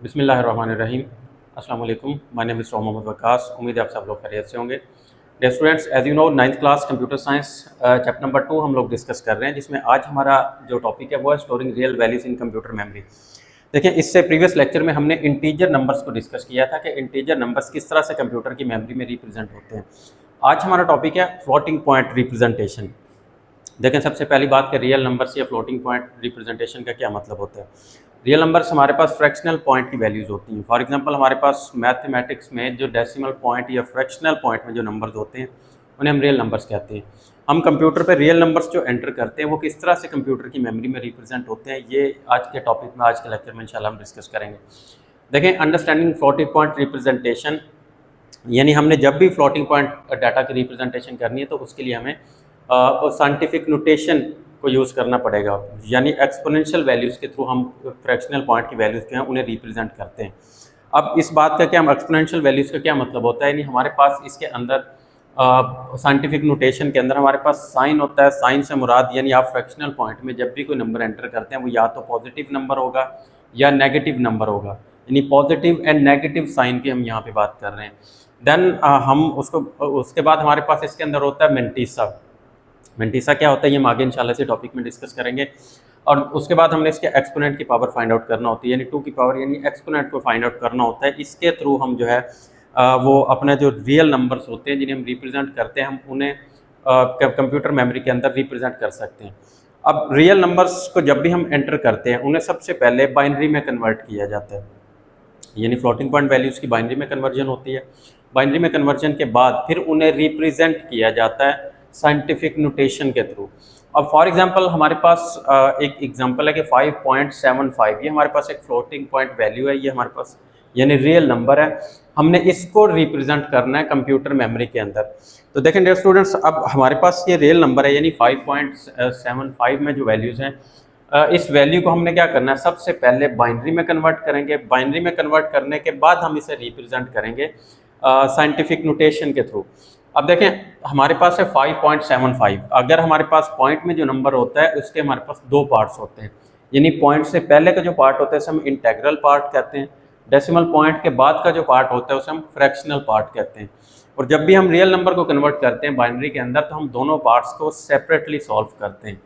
बिस्मिल्लाहिर्रहमानिर्रहीम। अस्सलाम वालेकुम। My name is Mohammad Waqas. उम्मीद है आप सब लोग खैरियत से होंगे। Dear students, as you know, 9th class computer science chapter number 2 हम लोग डिस्कस कर रहे हैं, जिसमें आज हमारा जो टॉपिक है वो है स्टोरिंग रियल वैल्यूज़ इन कंप्यूटर मेमोरी। देखिए, इससे प्रीवियस लेक्चर में हमने इंटीजर नंबर्स को डिस्कस किया था कि इंटीजर नंबर्स किस तरह से कंप्यूटर की मेमोरी में रिप्रेजेंट होते हैं। आज हमारा टॉपिक है फ्लोटिंग पॉइंट रिप्रेजेंटेशन। देखें, सबसे पहली बात कि रियल नंबर्स या फ्लोटिंग पॉइंट रिप्रेजेंटेशन का क्या मतलब होता है। रियल नंबर्स हमारे पास फ्रैक्शनल पॉइंट की वैल्यूज़ होती हैं। फॉर एग्जांपल, हमारे पास मैथमेटिक्स में जो डेसिमल पॉइंट या फ्रैक्शनल पॉइंट में जो नंबर्स होते हैं उन्हें हम रियल नंबर्स कहते हैं। हम कंप्यूटर पे रियल नंबर्स जो एंटर करते हैं वो किस तरह से कंप्यूटर की मेमोरी में रिप्रेजेंट होते हैं, ये आज के टॉपिक में, आज के लेक्चर में इंशाल्लाह हम डिस्कस करेंगे। देखें, अंडरस्टैंडिंग फ्लोटिंग पॉइंट रिप्रेजेंटेशन, यानी हमने जब भी फ्लोटिंग पॉइंट डाटा की रिप्रेजेंटेशन करनी है तो उसके लिए हमें साइंटिफिक नोटेशन को यूज़ करना पड़ेगा। यानी एक्सपोनेंशियल वैल्यूज़ के थ्रू हम फ्रैक्शनल पॉइंट की वैल्यूज़ जो हैं उन्हें रिप्रेजेंट करते हैं। अब इस बात का क्या, एक्सपोनेंशियल वैल्यूज़ का क्या मतलब होता है, यानी हमारे पास इसके अंदर साइंटिफिक नोटेशन के अंदर हमारे पास साइन होता है। साइन से मुराद, यानी आप फ्रैक्शनल पॉइंट में जब भी कोई नंबर एंटर करते हैं वो या तो पॉजिटिव नंबर होगा या नेगेटिव नंबर होगा, यानी पॉजिटिव एंड नेगेटिव साइन की हम यहाँ पे बात कर रहे हैं। देन हम उसके बाद हमारे पास इसके अंदर होता है मेंटीसा। मेंटीसा क्या होता है ये हम आगे इंशाल्लाह से टॉपिक में डिस्कस करेंगे। और उसके बाद हमने इसके एक्सपोनेंट की पावर फाइंड आउट करना होती है, यानी 2 की पावर, यानी एक्सपोनेंट को फाइंड आउट करना होता है। इसके थ्रू हम जो है वो अपने जो रियल नंबर्स होते हैं जिन्हें हम रिप्रेजेंट करते हैं, हम उन्हें कंप्यूटर मेमोरी के अंदर रिप्रेजेंट कर सकते हैं। अब रियल नंबर्स को जब भी हम एंटर करते हैं उन्हें सबसे पहले बाइनरी में कन्वर्ट किया जाता है, यानी फ्लोटिंग पॉइंट वैल्यूज़ की बाइनरी में कन्वर्जन होती है। बाइनरी में कन्वर्जन के बाद फिर उन्हें रिप्रेजेंट किया जाता है साइंटिफिक नोटेशन के थ्रू। अब फॉर एग्जांपल हमारे पास एक एग्जांपल है कि 5.75, ये हमारे पास एक फ्लोटिंग पॉइंट वैल्यू है, ये हमारे पास यानी रियल नंबर है। हमने इसको रिप्रेजेंट करना है कंप्यूटर मेमोरी के अंदर। तो देखें डियर स्टूडेंट्स, अब हमारे पास ये रियल नंबर है, यानी 5.75 में जो वैल्यूज़ हैं, इस वैल्यू को हमने क्या करना है, सबसे पहले बाइनरी में कन्वर्ट करेंगे। बाइनरी में कन्वर्ट करने के बाद हम इसे रिप्रेजेंट करेंगे साइंटिफिक नोटेशन के थ्रू। अब देखें, हमारे पास है 5.75। अगर हमारे पास पॉइंट में जो नंबर होता है उसके हमारे पास 2 पार्ट्स होते हैं, यानी पॉइंट से पहले का जो पार्ट होता है उसे हम इंटेग्रल पार्ट कहते हैं। डेसिमल पॉइंट के बाद का जो पार्ट होता है उसे हम फ्रैक्शनल पार्ट कहते हैं। और जब भी हम रियल नंबर को कन्वर्ट करते हैं बाइनरी के अंदर तो हम दोनों पार्ट्स को सेपरेटली सॉल्व करते हैं।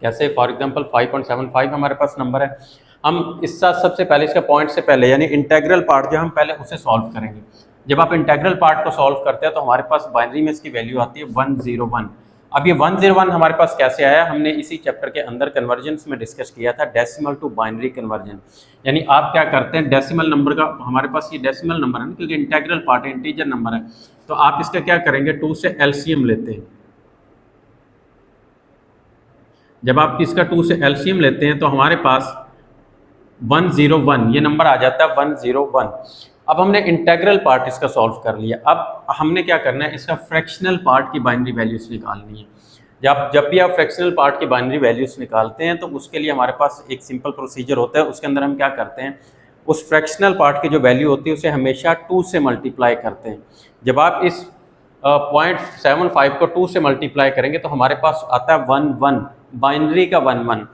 कैसे? फॉर एग्जांपल 5.75 हमारे पास नंबर है, हम इसका सबसे पहले इसका पॉइंट से पहले यानी इंटेग्रल पार्ट जो हम पहले उसे सॉल्व करेंगे। जब आप इंटेग्रल पार्ट को सॉल्व करते हैं तो हमारे पास बाइनरी में इसकी वैल्यू आती है 101। अब ये 101 हमारे पास कैसे आया, हमने इसी चैप्टर के अंदर कन्वर्जन्स में डिस्कस किया था, डेसिमल टू बाइनरी कन्वर्जन। यानी आप क्या करते हैं, डेसिमल नंबर का, हमारे पास ये डेसिमल नंबर है ना, क्योंकि इंटेग्रल पार्ट है, इंटीजर नंबर है, तो आप इसका क्या करेंगे, 2 से एलसीएम लेते हैं। जब आप इसका 2 से एलसीएम लेते हैं तो हमारे पास 101 ये नंबर आ जाता है 101। अब हमने इंटेग्रल पार्ट इसका सॉल्व कर लिया। अब हमने क्या करना है, इसका फ्रैक्शनल पार्ट की बाइनरी वैल्यूज़ निकालनी है। जब भी आप फ्रैक्शनल पार्ट की बाइनरी वैल्यूज़ निकालते हैं तो उसके लिए हमारे पास एक सिंपल प्रोसीजर होता है। उसके अंदर हम क्या करते हैं, उस फ्रैक्शनल पार्ट की जो वैल्यू होती है उसे हमेशा 2 से मल्टीप्लाई करते हैं। जब आप इस 0.75 को 2 से मल्टीप्लाई करेंगे तो हमारे पास आता है 11, बाइनरी का 11।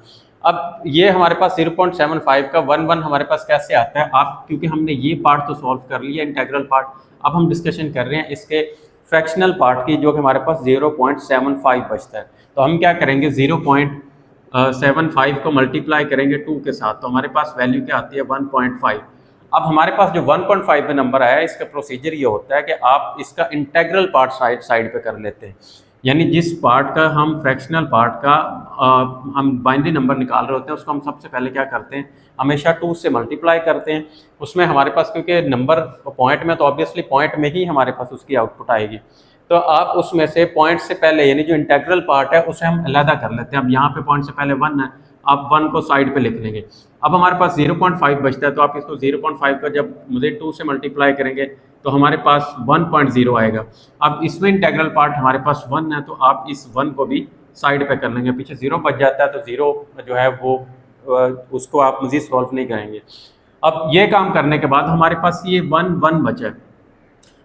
अब ये हमारे पास 0.75 का 11 हमारे पास कैसे आता है, आप, क्योंकि हमने ये पार्ट तो सॉल्व कर लिया इंटेग्रल पार्ट, अब हम डिस्कशन कर रहे हैं इसके फ्रैक्शनल पार्ट की, जो कि हमारे पास 0.75 बचता है। तो हम क्या करेंगे, 0.75 को मल्टीप्लाई करेंगे 2 के साथ, तो हमारे पास वैल्यू क्या आती है 1.5। अब हमारे पास जो 1.5 में नंबर आया है, इसका प्रोसीजर ये होता है कि आप इसका इंटेग्रल पार्ट साइड पे कर लेते हैं। यानी जिस पार्ट का हम फ्रैक्शनल पार्ट का हम बाइनरी नंबर निकाल रहे होते हैं उसको हम सबसे पहले क्या करते हैं, हमेशा 2 से मल्टीप्लाई करते हैं। उसमें हमारे पास, क्योंकि नंबर पॉइंट में, तो ऑब्वियसली पॉइंट में ही हमारे पास उसकी आउटपुट आएगी, तो आप उसमें से पॉइंट से पहले यानी जो इंटेग्रल पार्ट है उसे हम अलहदा कर लेते हैं। अब यहाँ पे पॉइंट से पहले 1 है, आप 1 को साइड पे लिख लेंगे। अब हमारे पास 0.5 बचता है, तो आप इसको 0.5 का जब मुझे 2 से मल्टीप्लाई करेंगे तो हमारे पास 1.0 आएगा। अब इसमें इंटेग्रल पार्ट हमारे पास 1 है, तो आप इस 1 को भी साइड पे कर लेंगे। पीछे 0 बच जाता है, तो 0 जो है वो उसको आप मज़ीद सॉल्व नहीं करेंगे। अब ये काम करने के बाद हमारे पास ये 1 बचा है।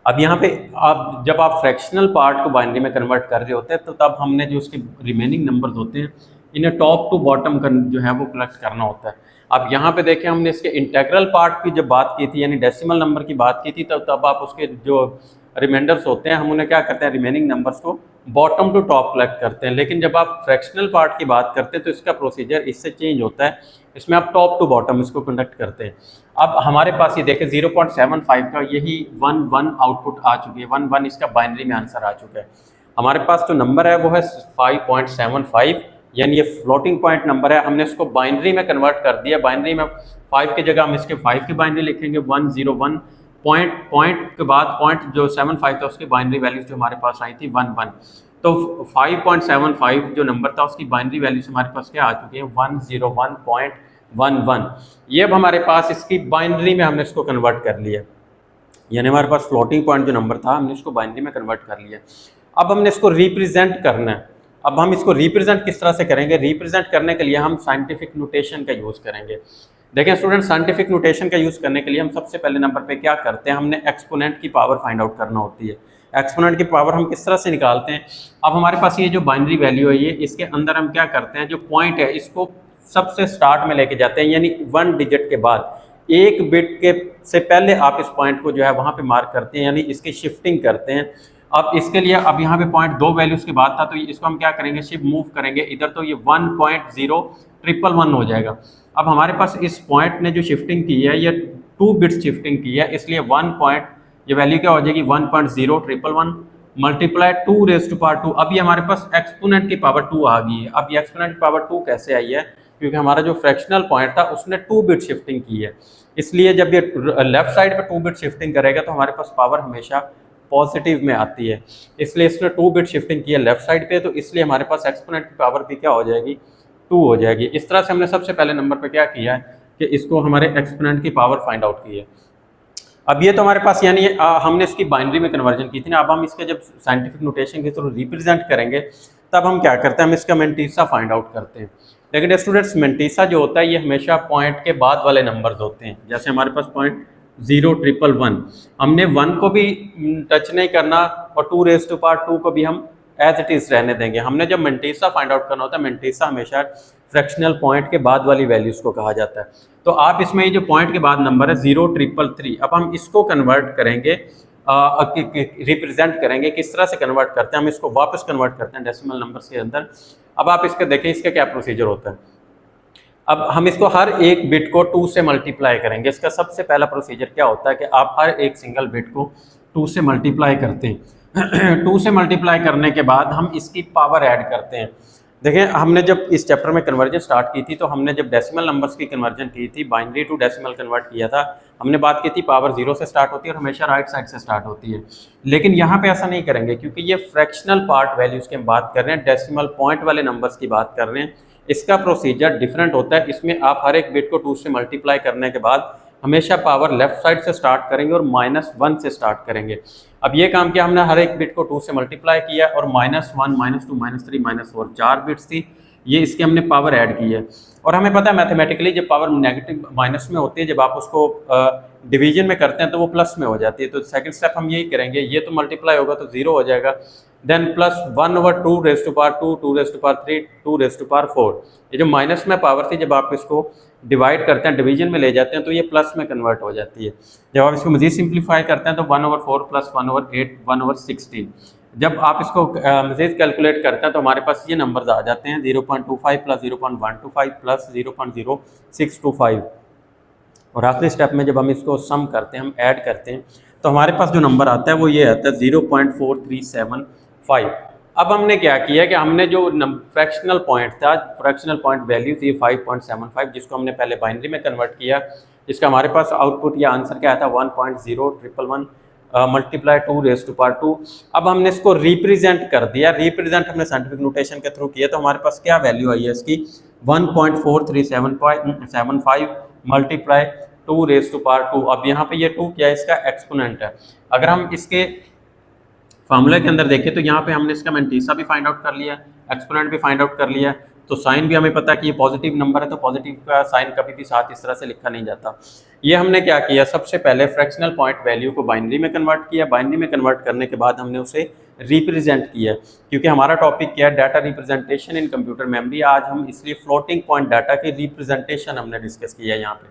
अब यहाँ पे आप जब आप फ्रैक्शनल पार्ट को बाइनरी में कन्वर्ट कर रहे होते हैं तो तब हमने जो उसके रिमेनिंग नंबर्स होते हैं इन्हें टॉप टू बॉटम जो है वो कलेक्ट करना होता है। अब यहाँ पे देखें हमने इसके इंटेग्रल पार्ट की जब बात की थी यानी डेसिमल नंबर की बात की थी, तब आप उसके जो रिमाइंडर्स होते हैं हम उन्हें क्या करते हैं, रिमेनिंग नंबर्स को बॉटम टू टॉप कलेक्ट करते हैं। लेकिन जब आप फ्रैक्शनल पार्ट की बात करते हैं तो इसका प्रोसीजर इससे चेंज होता है, इसमें आप टॉप टू बॉटम इसको कंडक्ट करते हैं। अब हमारे पास ये देखें 0.75 का यही 1 आउटपुट आ चुकी है, 1 इसका बाइनरी में आंसर आ चुका है। हमारे पास जो नंबर है वो है 5.75, यानी ये फ्लोटिंग पॉइंट नंबर है, हमने इसको बाइनरी में कन्वर्ट कर दिया। बाइनरी में 5 की जगह हम इसके 5 की बाइनरी लिखेंगे, 101 पॉइंट के बाद पॉइंट जो 75 था उसकी बाइनरी वैल्यूज जो हमारे पास आई थी 11, तो 5.75 जो नंबर था उसकी बाइनरी वैल्यूज हमारे पास क्या आ चुकी है 101.11। ये अब हमारे पास इसकी बाइनरी में हमने इसको कन्वर्ट कर लिया, यानी हमारे पास फ्लोटिंग पॉइंट जो नंबर था हमने इसको बाइनरी में कन्वर्ट कर लिया। अब हमने इसको रिप्रेजेंट करना है। अब हम इसको रिप्रेजेंट किस तरह से करेंगे, रिप्रेजेंट करने के लिए हम साइंटिफिक नोटेशन का यूज़ करेंगे। देखें स्टूडेंट, साइंटिफिक नोटेशन का यूज़ करने के लिए हम सबसे पहले नंबर पे क्या करते हैं, हमने एक्सपोनेंट की पावर फाइंड आउट करना होती है। एक्सपोनेंट की पावर हम किस तरह से निकालते हैं, अब हमारे पास ये जो बाइनरी वैल्यू है ये इसके अंदर हम क्या करते हैं, जो पॉइंट है इसको सबसे स्टार्ट में लेके जाते हैं, यानी 1 डिजिट के बाद 1 बिट के से पहले आप इस पॉइंट को जो है वहाँ पे मार्क करते हैं, यानी इसकी शिफ्टिंग करते हैं। अब इसके लिए अब यहाँ पे पॉइंट 2 वैल्यूज़ के बाद था तो इसको हम क्या करेंगे, शिफ्ट मूव करेंगे इधर, तो ये 1.0111 हो जाएगा। अब हमारे पास इस पॉइंट ने जो शिफ्टिंग की है ये 2 बिट्स शिफ्टिंग की है, इसलिए 1 पॉइंट ये वैल्यू क्या हो जाएगी 1.0111 मल्टीप्लाई 2 रेज़ टू पावर 2। अब ये हमारे पास एक्सपोनेंट की पावर 2 आ गई है। अब ये एक्सपोनेंट की पावर 2 कैसे आई है, क्योंकि हमारा जो फ्रैक्शनल पॉइंट था उसने 2 बिट शिफ्टिंग की है, इसलिए जब ये लेफ्ट साइड पे 2 बिट शिफ्टिंग करेगा तो हमारे पास पावर हमेशा पॉजिटिव में आती है, इसलिए इसने 2 बिट शिफ्टिंग की है लेफ्ट साइड पे, तो इसलिए हमारे पास एक्सपोनेंट की पावर भी क्या हो जाएगी 2 हो जाएगी। इस तरह से हमने सबसे पहले नंबर पे क्या किया है कि इसको हमारे एक्सपोनेंट की पावर फाइंड आउट की है। अब ये तो हमारे पास यानी हमने इसकी बाइनरी में कन्वर्जन की थी ना, अब हम इसके जब साइंटिफिक नोटेशन के थ्रू रिप्रेजेंट करेंगे तब हम क्या करते हैं, हम इसका मेंटीसा फाइंड आउट करते हैं। लेकिन स्टूडेंट्स मेंटीसा जो होता है ये हमेशा पॉइंट के बाद वाले नंबर्स होते हैं, जैसे हमारे पास पॉइंट 0.111 हमने 1 को भी टच नहीं करना और 2 रेज़ टू पावर 2 को भी हम एज इट इज़ रहने देंगे। हमने जब मेंटीसा फाइंड आउट करना होता है, मेंटीसा हमेशा फ्रैक्शनल पॉइंट के बाद वाली वैल्यूज़ को कहा जाता है। तो आप इसमें ये जो पॉइंट के बाद नंबर है 0.333, अब हम इसको कन्वर्ट करेंगे, रिप्रेजेंट करेंगे। किस तरह से कन्वर्ट करते हैं, हम इसको वापस कन्वर्ट करते हैं डेसिमल नंबर्स के अंदर। अब आप इसका देखें इसका क्या प्रोसीजर होता है। अब हम इसको हर एक बिट को 2 से मल्टीप्लाई करेंगे। इसका सबसे पहला प्रोसीजर क्या होता है कि आप हर एक सिंगल बिट को 2 से मल्टीप्लाई करते हैं। 2 से मल्टीप्लाई करने के बाद हम इसकी पावर ऐड करते हैं। देखें हमने जब इस चैप्टर में कन्वर्जन स्टार्ट की थी तो हमने जब डेसिमल नंबर्स की कन्वर्जन की थी, बाइनरी टू डेसिमल कन्वर्ट किया था, हमने बात की थी पावर 0 से स्टार्ट होती है और हमेशा राइट साइड से स्टार्ट होती है। लेकिन यहाँ पे ऐसा नहीं करेंगे क्योंकि ये फ्रैक्शनल पार्ट वैल्यूज़ की हम बात कर रहे हैं, डेसिमल पॉइंट वाले नंबर्स की बात कर रहे हैं। इसका प्रोसीजर डिफरेंट होता है। इसमें आप हर एक बिट को 2 से मल्टीप्लाई करने के बाद हमेशा पावर लेफ्ट साइड से स्टार्ट करेंगे और -1 से स्टार्ट करेंगे। अब ये काम किया हमने, हर एक बिट को 2 से मल्टीप्लाई किया और -1, -2, -3, -4 4 बिट्स थी, ये इसकी हमने पावर ऐड की है। और हमें पता है मैथमेटिकली जब पावर नेगेटिव माइनस में होती है, जब आप उसको डिवीजन में करते हैं तो वो प्लस में हो जाती है। तो सेकंड स्टेप हम यही करेंगे, ये तो मल्टीप्लाई होगा तो 0 हो जाएगा, then plus 1/2 raise to power 2, 2 raise to power 3, 2 raise to power 4। ये जो माइनस में पावर थी जब आप इसको डिवाइड करते हैं, डिवीजन में ले जाते हैं तो ये प्लस में कन्वर्ट हो जाती है। जब आप इसको मज़ीद सिंप्लीफाई करते हैं तो 1/4 प्लस 1/8 1/16। जब आप इसको मज़ीद कैलकुलेट करते हैं तो हमारे पास ये नंबर्स आ जाते हैं 0.25 प्लस 0.125 प्लस 0.0625। और आखिरी स्टेप में जब हम इसको सम करते हैं, हम ऐड करते हैं, तो हमारे पास जो नंबर आता है वो ये आता है 0.4375। अब हमने क्या किया कि हमने जो फ्रैक्शनल पॉइंट था, फ्रैक्शनल पॉइंट वैल्यू थी 5.75, जिसको हमने पहले बाइनरी में कन्वर्ट किया, जिसका हमारे पास आउटपुट या आंसर क्या आता है 1.0111 मल्टीप्लाई 2 रेज़ टू पावर 2। अब हमने इसको रिप्रेजेंट कर दिया, रिप्रेजेंट हमने साइंटिफिक नोटेशन के थ्रू किया, तो हमारे पास क्या वैल्यू आई है इसकी 1.4375 मल्टीप्लाई 2 रेज़ टू पावर 2। अब यहाँ पे ये 2 क्या है, इसका एक्सपोनेंट है। अगर हम इसके फार्मूला के अंदर देखें तो यहाँ पे हमने इसका मेंटीसा भी फाइंड आउट कर लिया, एक्सपोनेंट भी फाइंड आउट कर लिया, तो साइन भी हमें पता है कि ये पॉजिटिव नंबर है, तो पॉजिटिव का साइन कभी भी साथ इस तरह से लिखा नहीं जाता। ये हमने क्या किया, सबसे पहले फ्रैक्शनल पॉइंट वैल्यू को बाइनरी में कन्वर्ट किया। बाइनरी में कन्वर्ट करने के बाद हमने उसे रिप्रेजेंट किया, क्योंकि हमारा टॉपिक क्या है, data representation in computer memory. आज हम इसलिए फ्लोटिंग पॉइंट डाटा की रिप्रेजेंटेशन हमने डिस्कस किया है यहाँ पे।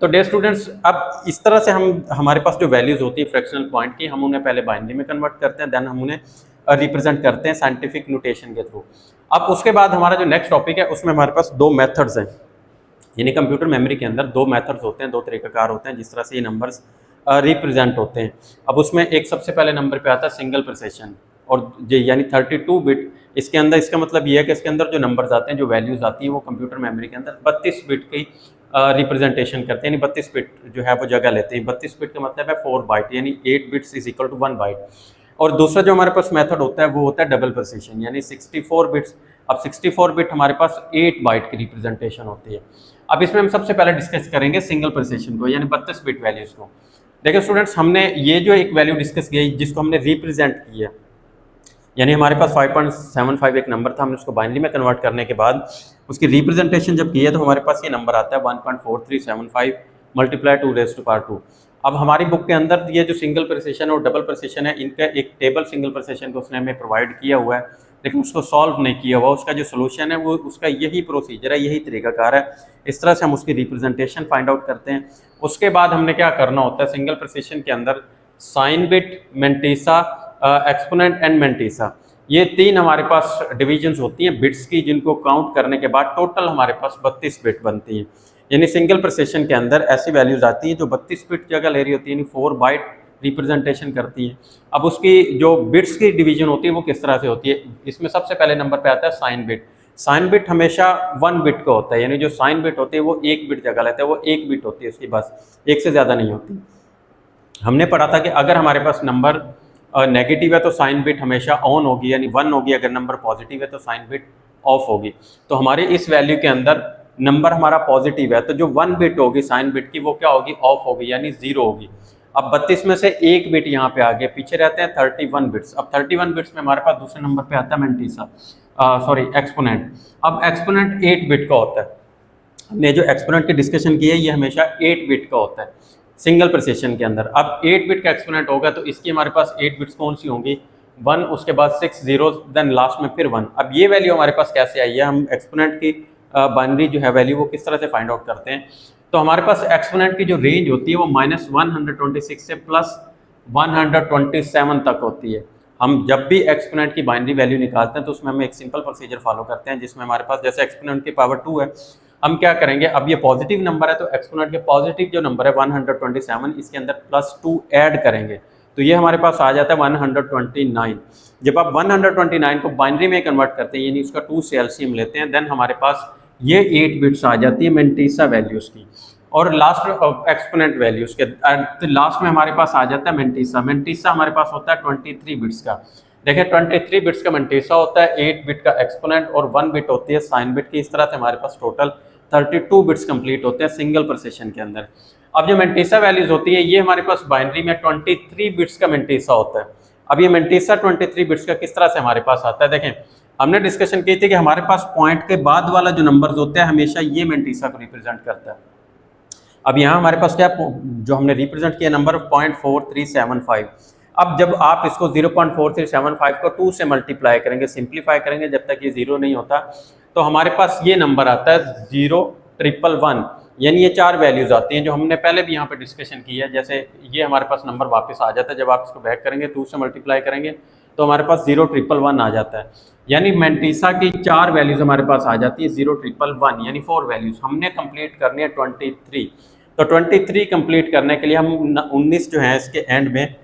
तो डे स्टूडेंट्स, अब इस तरह से हमारे पास जो वैल्यूज होती है फ्रैक्शनल पॉइंट की, हम उन्हें पहले बाइनरी में कन्वर्ट करते हैं, देन हम उन्हें रिप्रेजेंट करते हैं साइंटिफिक नोटेशन के थ्रू। अब उसके बाद हमारा जो नेक्स्ट टॉपिक है उसमें हमारे पास दो मेथड्स हैं, यानी कंप्यूटर मेमोरी के अंदर दो मेथड्स होते हैं, दो तरीकाकार होते हैं जिस तरह से ये नंबर्स रिप्रेजेंट होते हैं। अब उसमें एक सबसे पहले नंबर पे आता है सिंगल प्रिसिशन, और यानी 32 बिट। इसके अंदर इसका मतलब ये है कि इसके अंदर जो नंबर्स आते हैं, जो वैल्यूज आती हैं, वो कंप्यूटर मेमोरी के अंदर 32 बिट की रिप्रेजेंटेशन करते हैं, यानी 32 बिट जो है वो जगह लेते हैं। 32 बिट का मतलब है 4 बाइट, यानी 8 bits is equal to 1 byte. और दूसरा जो हमारे पास मेथड होता है वो होता है डबल प्रिसिशन, यानी 64 बिट्स। अब 64 बिट हमारे पास 8 बाइट की रिप्रेजेंटेशन होती है। अब इसमें हम सबसे पहले डिस्कस करेंगे सिंगल प्रिसिशन को, यानी 32 बिट वैल्यूज को। देखिए स्टूडेंट्स, हमने ये जो एक वैल्यू डिस्कस की जिसको हमने रिप्रेजेंट किया, यानी हमारे पास 5.75 एक नंबर था, हमने उसको बाइनरी में कन्वर्ट करने के बाद उसकी रिप्रेजेंटेशन जब की है तो हमारे पास ये नंबर आता है 1.4375 मल्टीप्लाई 2^2। अब हमारी बुक के अंदर ये जो सिंगल प्रिसिशन और डबल प्रिसिशन है, इनका एक टेबल सिंगल प्रिसिशन को उसने हमें प्रोवाइड किया हुआ है, लेकिन उसको सॉल्व नहीं किया हुआ। उसका जो सोल्यूशन है वो उसका यही प्रोसीजर है, यही तरीकाकार है। इस तरह से हम उसकी रिप्रेजेंटेशन फाइंड आउट करते हैं। उसके बाद हमने क्या करना होता है, सिंगल प्रिसिशन के अंदर sign bit, mantissa, exponent and mantissa, ये तीन हमारे पास डिविजन्स होती हैं बिट्स की, जिनको काउंट करने के बाद टोटल हमारे पास 32 बिट बनती हैं। यानी सिंगल प्रिसिशन के अंदर ऐसी वैल्यूज आती हैं जो 32 बिट जगह ले रही होती है, यानी 4 बाइट रिप्रेजेंटेशन करती है। अब उसकी जो बिट्स की डिवीजन होती है वो किस तरह से होती है, इसमें सबसे पहले नंबर पे आता है साइन बिट। साइन बिट हमेशा 1 बिट का होता है, यानी जो साइन बिट होती है वो 1 बिट जगह लेता है, वो 1 बिट होती है उसकी, बस एक से ज़्यादा नहीं होती। हमने पढ़ा था कि अगर हमारे पास नंबर नेगेटिव है तो साइन बिट हमेशा ऑन होगी, यानी 1 होगी। अगर नंबर पॉजिटिव है तो साइन बिट ऑफ होगी। तो हमारे इस वैल्यू के अंदर नंबर हमारा पॉजिटिव है, तो जो 1 बिट होगी साइन बिट की वो क्या होगी, ऑफ होगी, यानी 0 होगी। अब 32 में से 1 बिट यहाँ पे आ गया, पीछे रहते हैं 31 बिट्स। अब 31 बिट्स में हमारे पास दूसरे नंबर पे आता है मेंटिसा, एक्सपोनेंट। अब एक्सपोनेंट 8 बिट का होता है। हमने जो एक्सपोनेंट की डिस्कशन की है ये हमेशा 8 बिट का होता है सिंगल प्रिसिशन के अंदर। अब 8 बिट का एक्सपोनेंट होगा तो इसकी हमारे पास 8 बिट्स कौन सी होंगी, 1, उसके बाद 6 zeros, देन लास्ट में फिर 1। अब ये वैल्यू हमारे पास कैसे आई है, हम एक्सपोनेंट की बाइनरी जो है वैल्यू वो किस तरह से फाइंड आउट करते हैं। तो हमारे पास एक्सपोनेंट की जो रेंज होती है वो -126 से +127 तक होती है। हम जब भी एक्सपोनेंट की बाइनरी वैल्यू निकालते हैं तो उसमें हम एक सिंपल प्रोसीजर फॉलो करते हैं, जिसमें हमारे पास जैसे एक्सपोनेंट की पावर 2 है, हम क्या करेंगे, अब ये पॉजिटिव नंबर है तो एक्सपोनेंट के पॉजिटिव जो नंबर है 127, इसके अंदर +2 ऐड करेंगे तो ये हमारे पास आ जाता है 129। जब आप 129 को बाइनरी में कन्वर्ट करते हैं, यानी उसका 2 से एलसीएम लेते हैं, देन हमारे पास ये 8 बिट्स आ जाती है मेंटिसा वैल्यूज़ की। और लास्ट एक्सपोनेंट वैल्यूज़ के लास्ट में हमारे पास आ जाता है मेंटिसा। मेंटिसा हमारे पास होता है 23 बिट्स का। देखिए 23 बिट्स का मेंटिसा होता है, 8 बिट का एक्सपोनेंट और 1 बिट होती है साइन बिट की। इस तरह से हमारे पास टोटल 32 बिट्स कंप्लीट होते हैं सिंगल प्रिसिशन के अंदर। अब जो मेंटिसा वैल्यूज होती है ये हमारे पास बाइनरी में 23 बिट्स का मेंटिसा होता है। अब ये मेंटिसा 23 बिट्स का किस तरह से हमारे पास आता है, देखें हमने डिस्कशन की थी कि हमारे पास पॉइंट के बाद वाला जो नंबर्स होते हैं हमेशा ये मेंटिसा को रिप्रेजेंट करता है। अब यहाँ हमारे पास क्या जो हमने रिप्रेजेंट किया नंबर 0.4375। अब जब आप इसको 0.4375 को 2 से मल्टीप्लाई करेंगे, सिंप्लीफाई करेंगे जब तक ये 0 नहीं होता, तो हमारे पास ये नंबर आता है 0,111, यानी ये 4 वैल्यूज आती हैं जो हमने पहले भी यहाँ पे डिस्कशन की है। जैसे ये हमारे पास नंबर वापस आ जाता है, जब आप इसको बैक करेंगे 2 से मल्टीप्लाई करेंगे तो हमारे पास 0,111 आ जाता है। यानी मेंटिसा की 4 वैल्यूज हमारे पास आ जाती है 0,111, यानी 4 वैल्यूज हमने कंप्लीट करनी है 23। तो 23 कंप्लीट करने के लिए हम 19 जो है इसके एंड में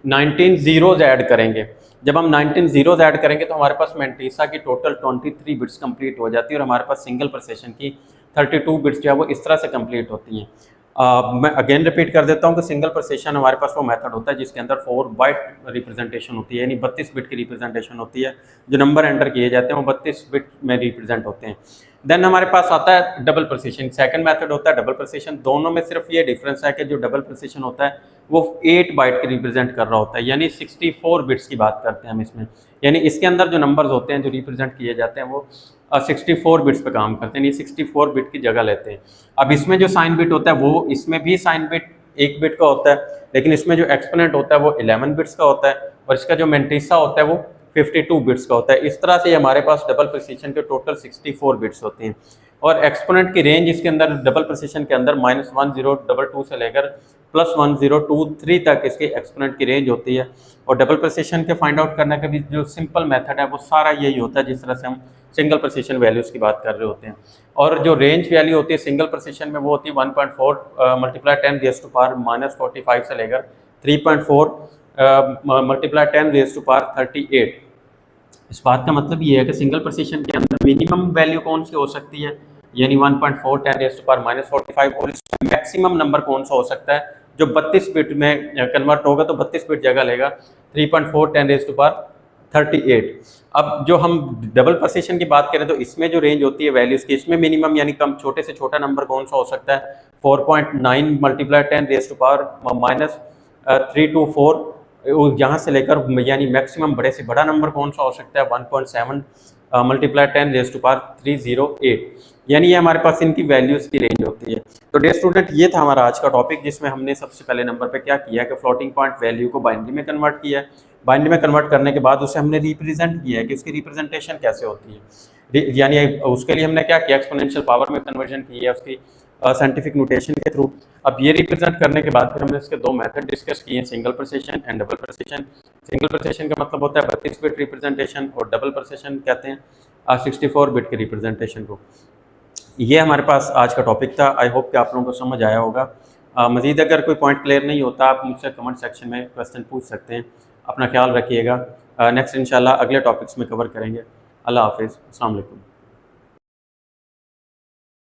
19 जीरोज ऐड करेंगे। जब हम 19 जीरोज ऐड करेंगे तो हमारे पास मेंटिसा की टोटल 23 बिट्स कंप्लीट हो जाती है और हमारे पास सिंगल प्रिसिशन की 32 बिट्स जो है वो इस तरह से कंप्लीट होती हैं। मैं अगेन रिपीट कर देता हूँ कि सिंगल प्रोसेशन हमारे पास वो मेथड होता है जिसके अंदर 4 बाइट रिप्रेजेंटेशन होती है, यानी 32 बिट की रिप्रेजेंटेशन होती है। जो नंबर एंटर किए जाते हैं वो 32 बिट में रिप्रेजेंट होते हैं। देन हमारे पास आता है डबल प्रोसेशन, सेकंड मेथड होता है डबल प्रोसेशन। दोनों में सिर्फ ये डिफरेंस है कि जो डबल प्रोसेशन होता है वो 8 बाइट की रिप्रेजेंट कर रहा होता है, यानी 64 बिट्स की बात करते हैं हम इसमें। यानी इसके अंदर जो नंबर्स होते हैं जो रिप्रेजेंट किए जाते हैं वो 64 बिट्स पे काम करते हैं, यानी 64 बिट की जगह लेते हैं। अब इसमें जो साइन बिट होता है वो इसमें भी साइन बिट 1 बिट का होता है, लेकिन इसमें जो एक्सपोनेंट होता है वो 11 बिट्स का होता है और इसका जो मैंट्रिसा होता है वो 52 बिट्स का होता है। इस तरह से हमारे पास डबल प्रिसिशन के टोटल 64 बिट्स होते हैं और एक्सपोनेंट की रेंज इसके अंदर डबल प्रिसिशन के अंदर -1022 से लेकर +1023 तक इसके एक्सपोनेंट की रेंज होती है। और डबल प्रिसिशन के फाइंड आउट करने का भी जो सिंपल मेथड है वो सारा यही होता है जिस तरह से हम सिंगल प्रिसिशन वैल्यूज़ की बात कर रहे होते हैं। और जो रेंज वैल्यू होती है सिंगल प्रिसिशन में वो होती है 1.4 मल्टीप्लाई 10 रेज़ टू पावर -45 से लेकर 3.4 मल्टीप्लाई 10 रेज़ टू पावर 38। इस बात का मतलब ये है कि सिंगल प्रिसिशन के अंदर मिनिमम वैल्यू कौन सी हो सकती है, यानी 1.4 10 रेज़ टू पावर -45, और इसमें मैक्सिमम नंबर कौन सा हो सकता है जो 32 बिट में कन्वर्ट होगा तो 32 बिट जगह लेगा 3.4 10 रेज़ टू पावर 38। अब जो हम डबल प्रिसिशन की बात करें तो इसमें जो रेंज होती है वैल्यूज़ की, इसमें मिनिमम यानी कम छोटे से छोटा नंबर कौन सा हो सकता है 4.9 मल्टीप्लाई 10 रेज़ टू पावर -324, यहाँ से लेकर यानी मैक्सिमम बड़े से बड़ा नंबर कौन सा हो सकता है 1.7 मल्टीप्लाई 10 रेज़ टू पावर 308, यानी ये हमारे पास इनकी वैल्यूज़ की रेंज होती है। तो डियर स्टूडेंट, ये था हमारा आज का टॉपिक जिसमें हमने सबसे पहले नंबर पे क्या किया कि फ्लोटिंग पॉइंट वैल्यू को बाइनरी में कन्वर्ट किया है। बाइनरी में कन्वर्ट करने के बाद उसे हमने रिप्रेजेंट किया है कि उसकी रिप्रेजेंटेशन कैसे होती है, यानी उसके लिए हमने क्या किया, एक्सपोनेंशियल पावर में कन्वर्जन की है उसकी साइंटिफिक नोटेशन के थ्रू। अब ये रिप्रेजेंट करने के बाद फिर हमने इसके दो मेथड डिस्कस किए हैं, single precision and double precision. Single precision का मतलब होता है 32 बिट रिप्रेजेंटेशन और डबल प्रिसिशन कहते हैं 64 बिट के रिप्रेजेंटेशन को। ये हमारे पास आज का टॉपिक था। आई होप कि आप लोगों को समझ आया होगा। मज़ीद अगर कोई पॉइंट क्लियर नहीं होता आप मुझसे कमेंट सेक्शन में क्वेश्चन पूछ सकते हैं। अपना ख्याल रखिएगा। नेक्स्ट इंशाल्लाह अगले टॉपिक्स में कवर करेंगे। अल्लाह हाफिज़, अस्सलाम वालेकुम।